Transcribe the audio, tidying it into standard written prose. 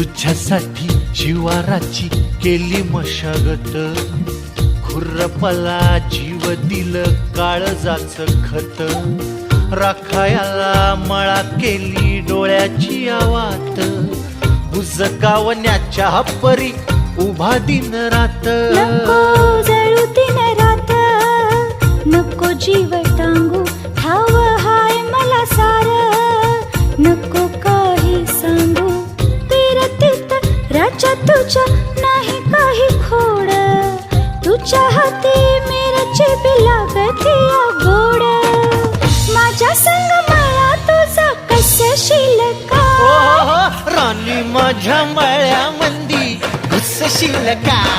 तुझ्यासाठी शिवाराची केली मशागत, खुर्रपला जीव दिलं काळजाचं खत, राखायला मळा केली डोळ्याची आवात, बुजगावण्याच्या परी उभा दिन रात. नको जळू दिन रात, नको जीव टांगू, ठाव हाय मला सार, नको काही सांगू, पीरतीत राजा तुझ्या नाही काही खोड, तुझ्या हाती मिरची बिलागती गोड, माझ्या संग मला तुझा कसशील का, राणी माझ्या मळ्यामंदी घुसशील काय.